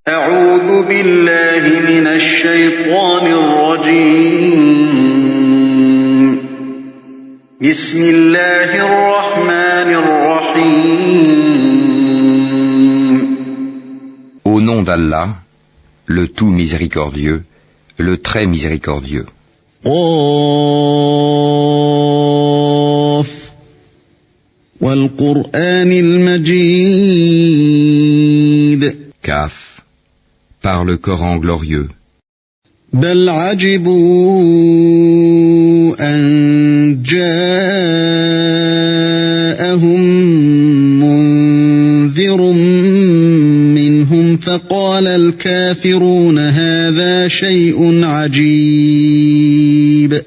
أعوذ بالله من الشيطان الرجيم بسم الله الرحمن الرحيم Au nom d'Allah, le tout miséricordieux, le très miséricordieux. قاف والقرآن المجيد Kaf, par le Coran glorieux. بل عجبوا أن جاءهم منذر منهم فقال الكافرون هذا شيء عجيب.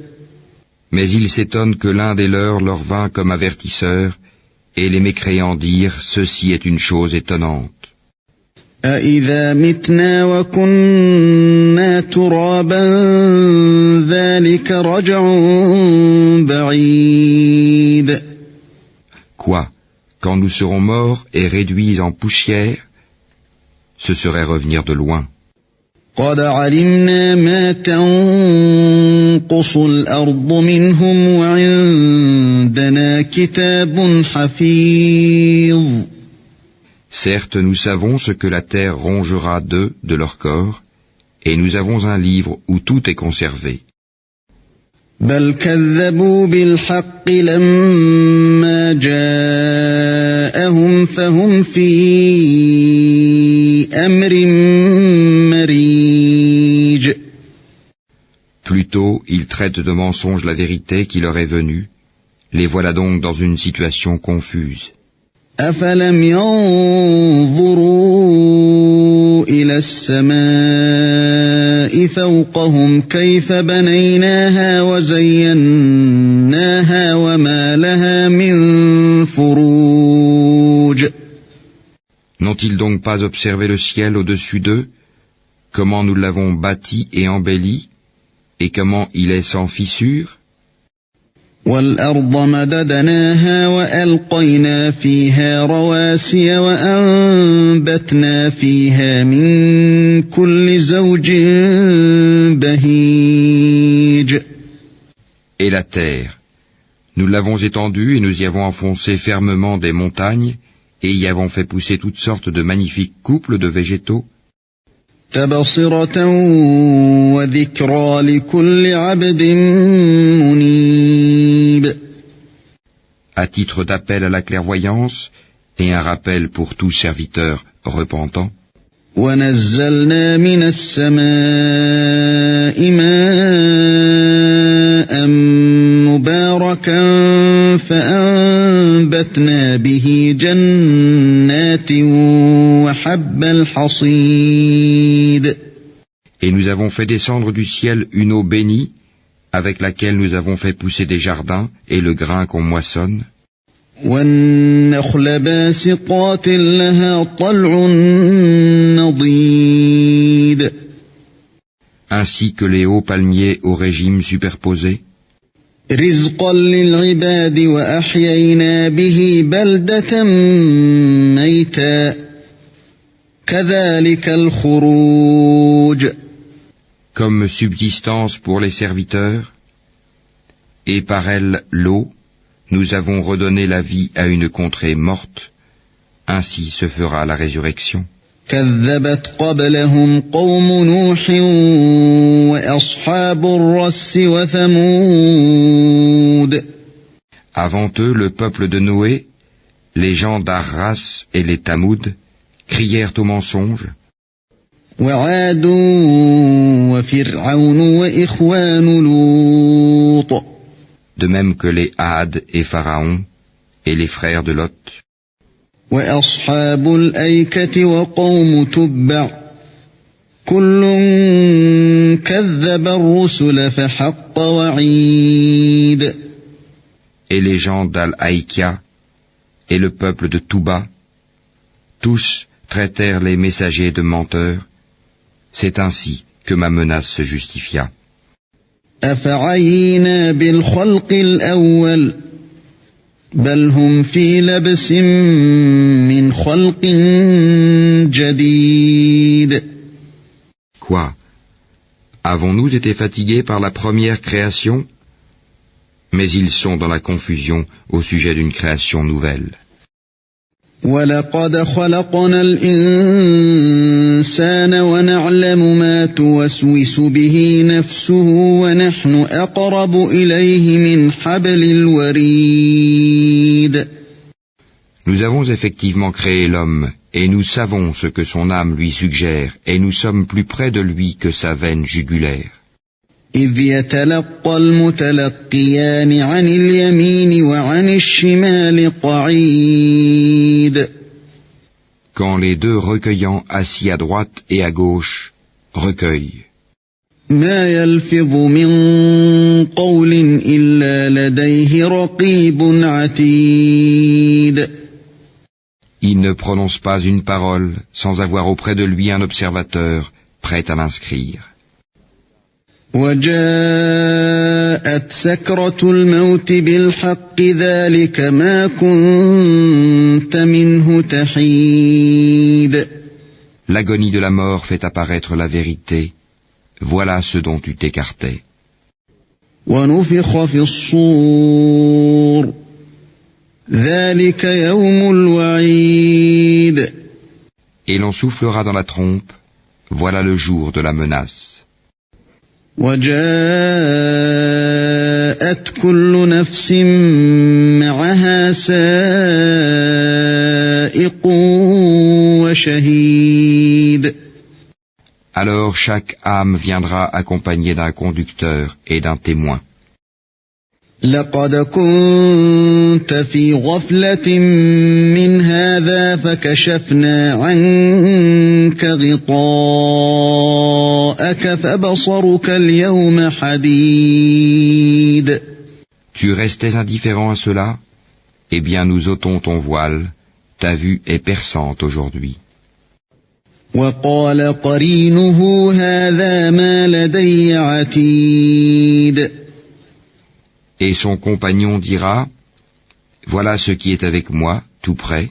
Mais ils s'étonnent que l'un des leurs leur vint comme avertisseur, et les mécréants dirent « Ceci est une chose étonnante ». أَإِذَا مِتْنَا وَكُنَّا تُرَابًا ذَلِكَ رَجْعٌ بَعِيدٌ. Quoi, quand nous serons morts et réduits en poussière, ce serait revenir de loin. قَدْ عَلِمْنَا مَا تَنقُصُ الْأَرْضُ مِنْهُمْ وَعِندَنَا كِتَابٌ حَفِيظٌ. Certes, nous savons ce que la terre rongera d'eux, de leur corps, et nous avons un livre où tout est conservé. بل كذبوا بالحق لما جاءهم فهم في أمر مريج. Plutôt, ils traitent de mensonge la vérité qui leur est venue. Les voilà donc dans une situation confuse. أفلم ينظروا إلى السماء فوقهم كيف بنيناها وزيناها وما لها من فروج. N'ont-ils donc pas observé le ciel au-dessus d'eux, comment nous l'avons bâti et embelli, et comment il est sans fissure? وَالْأَرْضَ مَدَدْنَاهَا وَأَلْقَيْنَا فِيهَا رَوَاسِيَ وَأَنبَتْنَا فِيهَا مِن كُلِّ زَوْجٍ بَهِيجٍ. Et la terre, nous l'avons étendue et nous y avons enfoncé fermement des montagnes, et y avons fait pousser toutes sortes de magnifiques couples de végétaux. تَبْصِرَةً وَذِكْرَى لِكُلِّ عَبْدٍ مُنِيبٍ. À titre d'appel à la clairvoyance, et un rappel pour tout serviteur repentant. وَنَزَّلْنَا مِنَ السَّمَاءِ مَاءً مُبَارَكًا فَأَنبَتْنَا بِهِ جَنَّاتٍ وَحَبَّ الْحَصِيدِ. Et nous avons fait descendre du ciel une eau bénie, avec laquelle nous avons fait pousser des jardins et le grain qu'on moissonne. وَالنَّخْلَ بَاسِقَاتٍ لَهَا طَلْعٌ نَضِيدٌ. Ainsi que les hauts palmiers au régime superposé. رِزْقًا لِلْعِبَادِ وَأَحْيَيْنَا بِهِ بَلْدَةً مَيْتًا كَذَلِكَ الْخُرُوجُ. Comme subsistance pour les serviteurs, et par elle l'eau, nous avons redonné la vie à une contrée morte, ainsi se fera la résurrection. كذبت قبلهم قوم نوح وأصحاب الرس وثمود. Avant eux, le peuple de Noé, les gens d'Arras et les Tamoud, crièrent au mensonge. وعاد وفرعون وإخوان لوط. De même que les Had et Pharaon, et les frères de Lot. وأصحاب الأيكة وقوم تبع كل كذب الرسل فحق وعيد. Et les gens d'Al-Aïkia, et le peuple de Touba, tous traitèrent les messagers de menteurs. C'est ainsi que ma menace se justifia. أفعينا بالخلق الأول بل هم في لبس من خلق جديد. Quoi? Avons-nous été fatigués par la première création? Mais ils sont dans la confusion au sujet d'une création nouvelle. وَلَقَدْ خَلَقْنَا الْإِنسَانَ وَنَعْلَمُ مَا تُوَسْوِسُ بِهِ نَفْسُهُ وَنَحْنُ أَقْرَبُ إِلَيْهِ مِنْ حَبْلِ الْوَرِيدِ. Nous avons effectivement créé l'homme, et nous savons ce que son âme lui suggère, et nous sommes plus près de lui que sa veine jugulaire. إِذْ يَتَلَقَّى الْمُتَلَقِّيَانِ عَنِ الْيَمِينِ وَعَنِ الشِّمَالِ قَعِيدٌ. Quand les deux recueillants assis à droite et à gauche recueillent. مَا يَلْفِظُ مِنْ قَوْلٍ إِلَّا لَدَيْهِ رَقِيبٌ عَتِيدٌ. Il ne prononce pas une parole sans avoir auprès de lui un observateur prêt à l'inscrire. وَجَاءَتْ سَكْرَةُ الْمَوْتِ بِالْحَقِّ ذَلِكَ مَا كُنْتَ مِنْهُ تَحِيدُ. L'agonie de la mort fait apparaître la vérité. Voilà ce dont tu t'écartais. وَنُفِخَ فِي الصُّورِ ذَلِكَ يَوْمُ الْوَعِيدِ. Et l'on soufflera dans la trompe. Voilà le jour de la menace. وَجَاءَتْ كُلُّ نَفْسٍ مَّعَهَا سَائِقٌ وَشَهِيدٌ. Alors chaque âme viendra accompagnée d'un conducteur et d'un témoin. لَقَدْ كُنْتَ فِي غَفْلَةٍ مِّنْ هَذَا فَكَشَفْنَا عَنكَ غِطَاءَكَ فَبَصَرُكَ الْيَوْمَ حَدِيدٌ. Tu restais indifférent à cela? Eh bien nous ôtons ton voile, ta vue est perçante aujourd'hui. وَقَالَ قَرِينُهُ هَذَا مَا لَدَيَّ عَتِيدٌ. Et son compagnon dira, voilà ce qui est avec moi, tout près.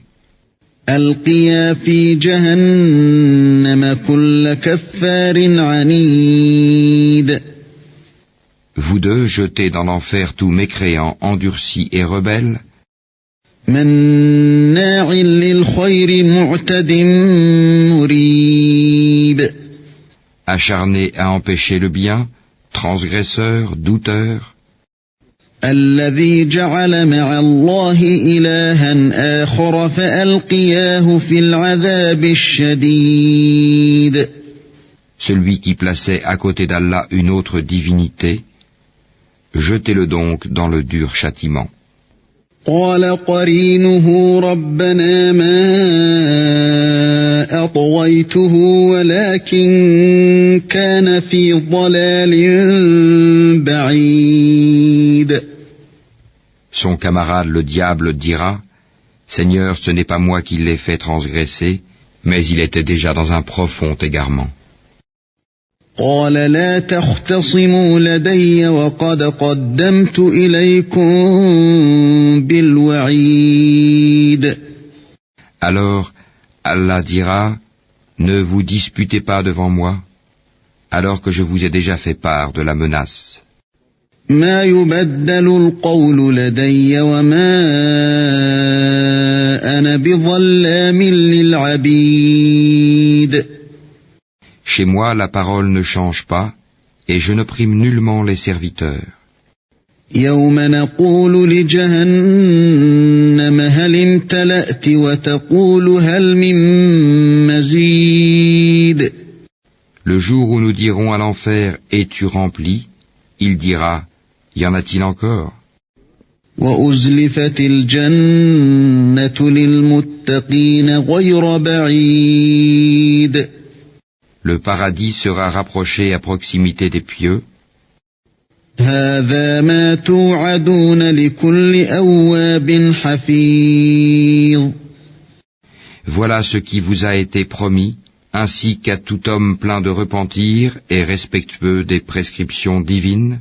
أَلْقِيَا فِي جَهَنَّمَ كُلَّ كَفَّارٍ عَنِيدٍ. Vous deux jetez dans l'enfer tout mécréant, endurci et rebelle. مَنَّاعٍ لِلْخَيْرِ مُعْتَدٍ مُرِيبٍ. Acharné à empêcher le bien, transgresseur, douteur. الذي جعل مع الله إلها آخر فألقياه في العذاب الشديد. Celui qui plaçait à côté d'Allah une autre divinité, jetez-le donc dans le dur châtiment. قال قرينه ربنا ما أطويته ولكن كان في ضلال بعيد. Son camarade le diable dira, Seigneur, ce n'est pas moi qui l'ai fait transgresser, mais il était déjà dans un profond égarement. قال لا تختصموا لدي وقد قدمت إليكم بالوعيد. Alors Allah dira, ne vous disputez pas devant moi, alors que je vous ai déjà fait part de la menace. ما يبدل القول لدي وما أنا بظلام للعبيد. Chez moi, la parole ne change pas, et je n'opprime nullement les serviteurs. يوم نقول لجهنم هل امتلأت وتقول هل من مزيد. Le jour où nous dirons à l'enfer, es-tu rempli? Il dira, y en a-t-il encore? وأزلفت الجنة للمتقين غير بعيد. Le paradis sera rapproché à proximité des pieux. هذا ما توعدون لكل أواب حفيظ. Voilà ce qui vous a été promis, ainsi qu'à tout homme plein de repentir et respectueux des prescriptions divines.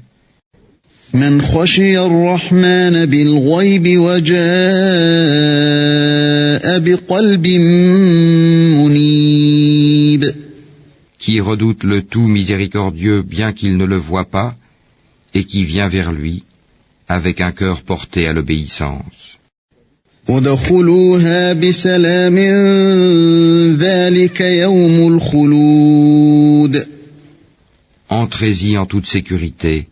من خشي الرحمن بالغيب وجاء بقلب منيب. Qui redoute le tout miséricordieux bien qu'il ne le voie pas, et qui vient vers lui, avec un cœur porté à l'obéissance. ادخلوها بسلام ذلك يوم الخلود. Entrez-y en toute sécurité,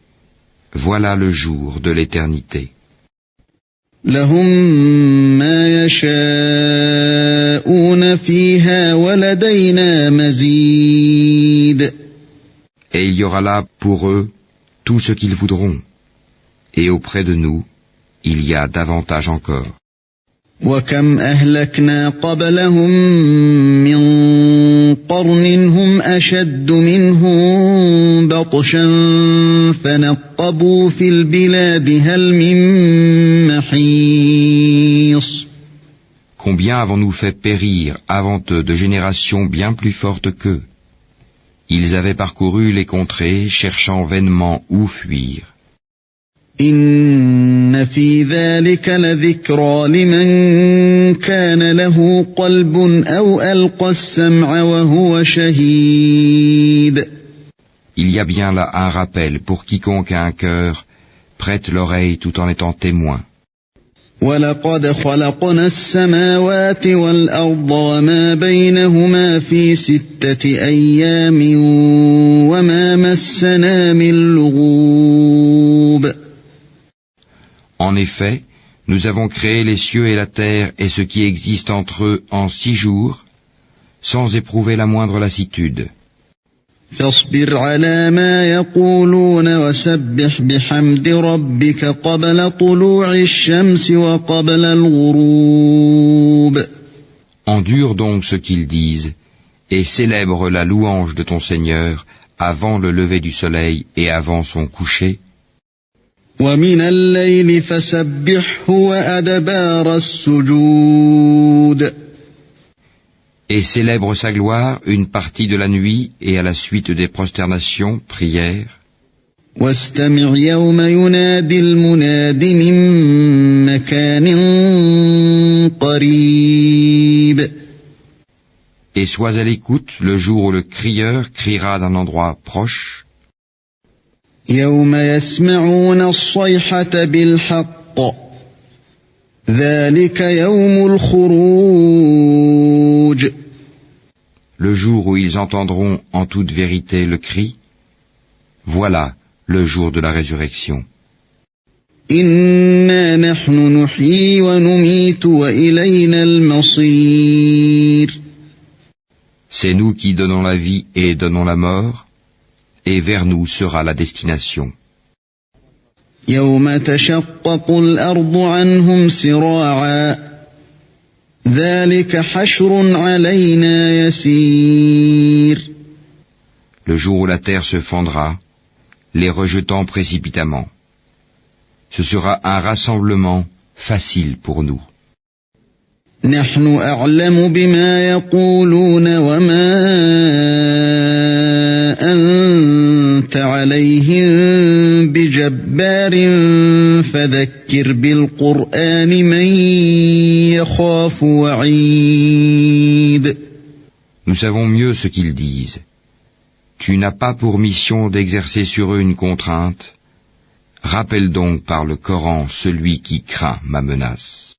voilà le jour de l'éternité. لهم ما يشاءون فيها ولدينا مزيد. Et il y aura là pour eux tout ce qu'ils voudront. Et auprès de nous, il y a davantage encore. وكم أهلكنا قبلهم من قرن هم أشد منهم بطشا فنقبوا في البلاد هل من محيص. Combien avons-nous fait périr avant eux de générations bien plus fortes qu'eux? Ils avaient parcouru les contrées, cherchant vainement où fuir. إن في ذلك لذكرى لمن كان له قلب أو ألقى السمع وهو شهيد. Il y a bien là un rappel pour quiconque a un cœur, prête l'oreille tout en étant témoin. ولقد خلقنا السماوات والأرض وما بينهما في 6 أيام وما مسنا من لغوب. En effet, nous avons créé les cieux et la terre et ce qui existe entre eux en 6 jours, sans éprouver la moindre lassitude. فاصبر على ما يقولون وسبح بحمد ربك قبل طلوع الشمس وقبل الغروب. Endure donc ce qu'ils disent, et célèbre la louange de ton Seigneur avant le lever du soleil et avant son coucher. ومن الليل فسبحه وأدبار السجود. Et célèbre sa gloire une partie de la nuit et à la suite des prosternations, prières. واستمع يوم ينادي المناد من مكان قريب. Et sois à l'écoute le jour où le crieur criera d'un endroit proche. يوم يسمعون الصيحة بالحق ذلك يوم الخروج. Le jour où ils entendront en toute vérité le cri, voilà le jour de la résurrection. إنا نحن نحيي ونميت وإلينا المصير. C'est nous qui donnons la vie et donnons la mort, et vers nous sera la destination. يوم تشقق الأرض عنهم سراعا ذلك حشر علينا يسير. Le jour où la terre se fendra, les rejetant précipitamment. Ce sera un rassemblement facile pour nous. نحن أعلم بما يقولون وما أنت عليهم بجبار فذكر بالقرآن من يخاف وعيد. Nous savons mieux ce qu'ils disent. Tu n'as pas pour mission d'exercer sur eux une contrainte. Rappelle donc par le Coran celui qui craint ma menace.